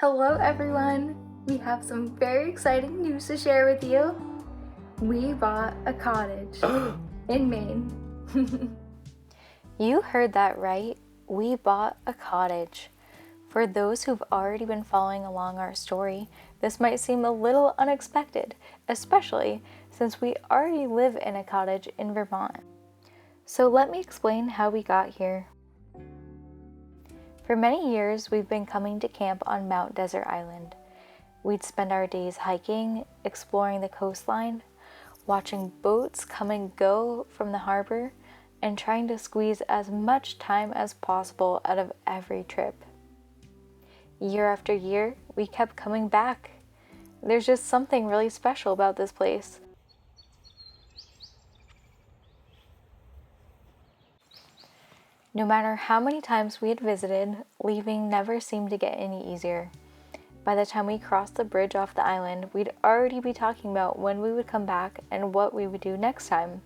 Hello everyone! We have some very exciting news to share with you. We bought a cottage in Maine. You heard that right. We bought a cottage. For those who've already been following along our story, this might seem a little unexpected, especially since we already live in a cottage in Vermont. So let me explain how we got here. For many years, we've been coming to camp on Mount Desert Island. We'd spend our days hiking, exploring the coastline, watching boats come and go from the harbor, and trying to squeeze as much time as possible out of every trip. Year after year, we kept coming back. There's just something really special about this place. No matter how many times we had visited, leaving never seemed to get any easier. By the time we crossed the bridge off the island, we'd already be talking about when we would come back and what we would do next time.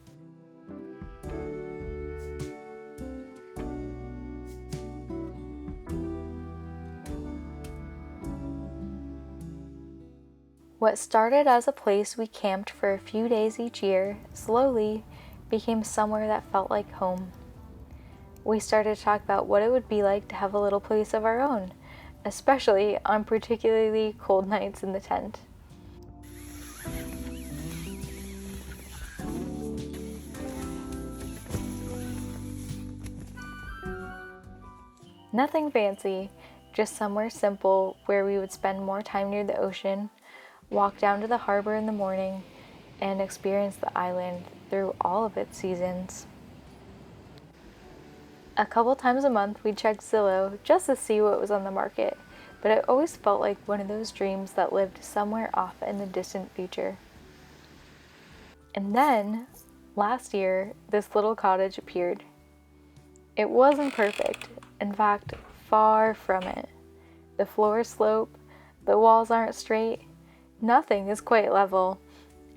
What started as a place we camped for a few days each year slowly became somewhere that felt like home. We started to talk about what it would be like to have a little place of our own, especially on particularly cold nights in the tent. Nothing fancy, just somewhere simple where we would spend more time near the ocean, walk down to the harbor in the morning, and experience the island through all of its seasons. A couple times a month we'd check Zillow just to see what was on the market, but it always felt like one of those dreams that lived somewhere off in the distant future. And then, last year, this little cottage appeared. It wasn't perfect, in fact, far from it. The floors slope, the walls aren't straight, nothing is quite level,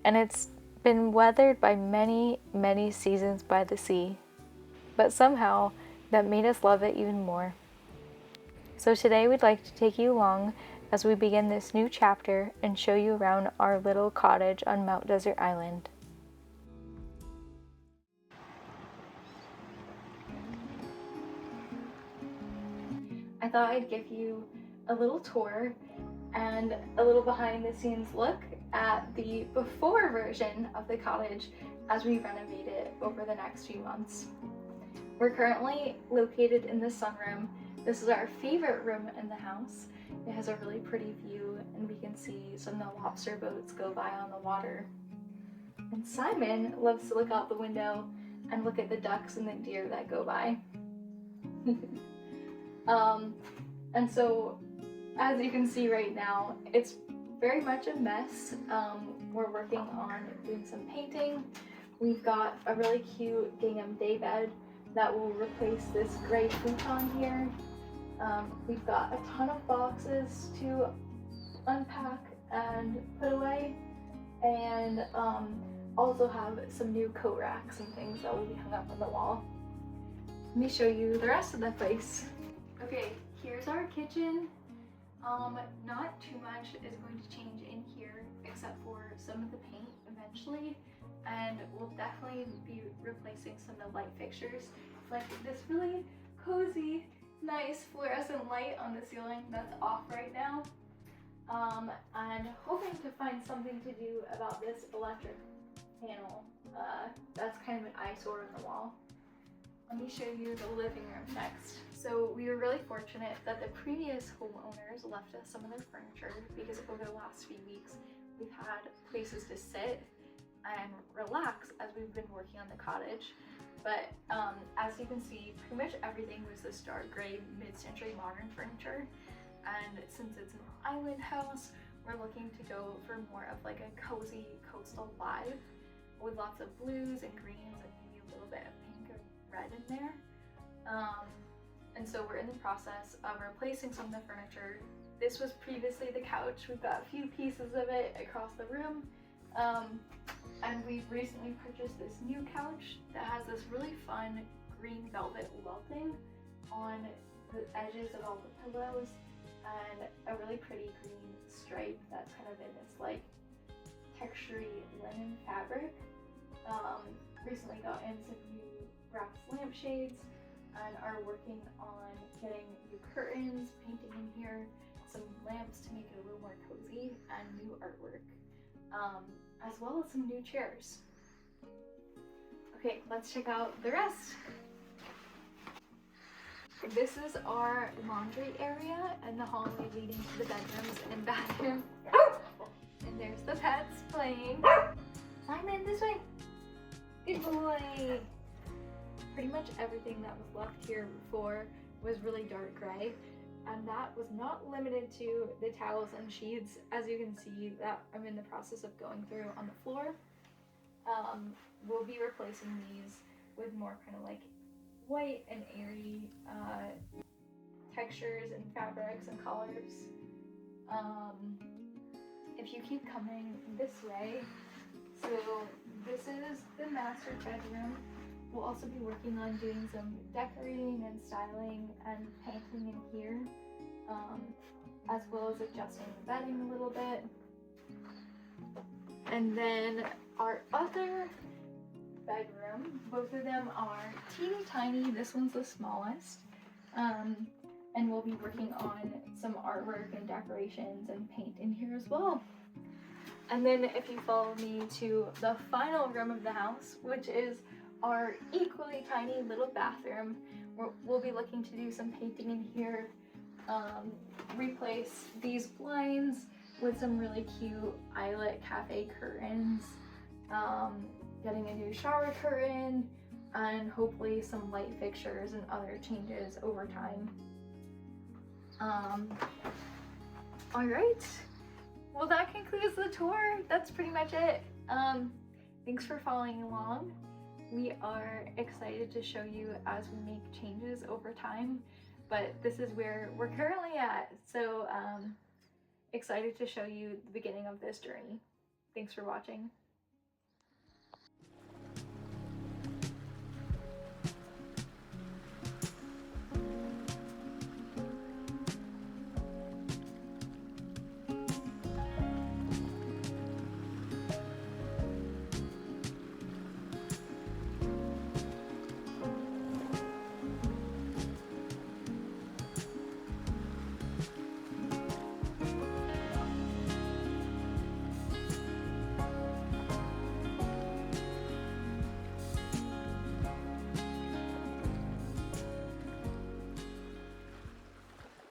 and it's been weathered by many, many seasons by the sea. But somehow, that made us love it even more. So today we'd like to take you along as we begin this new chapter and show you around our little cottage on Mount Desert Island. I thought I'd give you a little tour and a little behind the scenes look at the before version of the cottage as we renovate it over the next few months. We're currently located in the sunroom. This is our favorite room in the house. It has a really pretty view and we can see some of the lobster boats go by on the water. And Simon loves to look out the window and look at the ducks and the deer that go by. And so, as you can see right now, it's very much a mess. We're working on doing some painting. We've got a really cute gingham daybed that will replace this gray futon here. We've got a ton of boxes to unpack and put away, and also have some new coat racks and things that will be hung up on the wall. Let me show you the rest of the place. Okay, here's our kitchen. Not too much is going to change in here except for some of the paint eventually, and we'll definitely be replacing some of the light fixtures, like this really cozy, nice fluorescent light on the ceiling that's off right now, and hoping to find something to do about this electric panel. That's kind of an eyesore on the wall. Let me show you the living room next. So we were really fortunate that the previous homeowners left us some of their furniture because over the last few weeks we've had places to sit and relax as we've been working on the cottage. But as you can see, pretty much everything was this dark gray mid-century modern furniture, and since it's an island house, we're looking to go for more of like a cozy coastal vibe with lots of blues and greens and maybe a little bit of pink and red in there. And so we're in the process of replacing some of the furniture. This was previously the couch. We've got a few pieces of it across the room. And we've recently purchased this new couch that has this really fun green velvet welting on the edges of all the pillows. and a really pretty green stripe that's kind of in this like textury linen fabric. Recently got in some new brass lampshades and are working on getting new curtains, painting in here, some lamps to make it a little more cozy, and new artwork, as well as some new chairs. Okay, let's check out the rest. This is our laundry area and the hallway leading to the bedrooms and bathroom. And there's the pets playing. Simon, this way. Good boy. Pretty much everything that was left here before was really dark gray, and that was not limited to the towels and sheets, as you can see that I'm in the process of going through on the floor. We'll be replacing these with more kind of like white and airy textures and fabrics and colors. If you keep coming this way, so this is the master bedroom. We'll also be working on doing some decorating and styling and painting in here, as well as adjusting the bedding a little bit. And then our other bedroom, both of them are teeny tiny. This one's the smallest. And we'll be working on some artwork and decorations and paint in here as well. And then if you follow me to the final room of the house, which is our equally tiny little bathroom, we'll be looking to do some painting in here, replace these blinds with some really cute eyelet cafe curtains, getting a new shower curtain, and hopefully some light fixtures and other changes over time. All right, well that concludes the tour. That's pretty much it. Thanks for following along. We are excited to show you as we make changes over time, but this is where we're currently at. So excited to show you the beginning of this journey. Thanks for watching.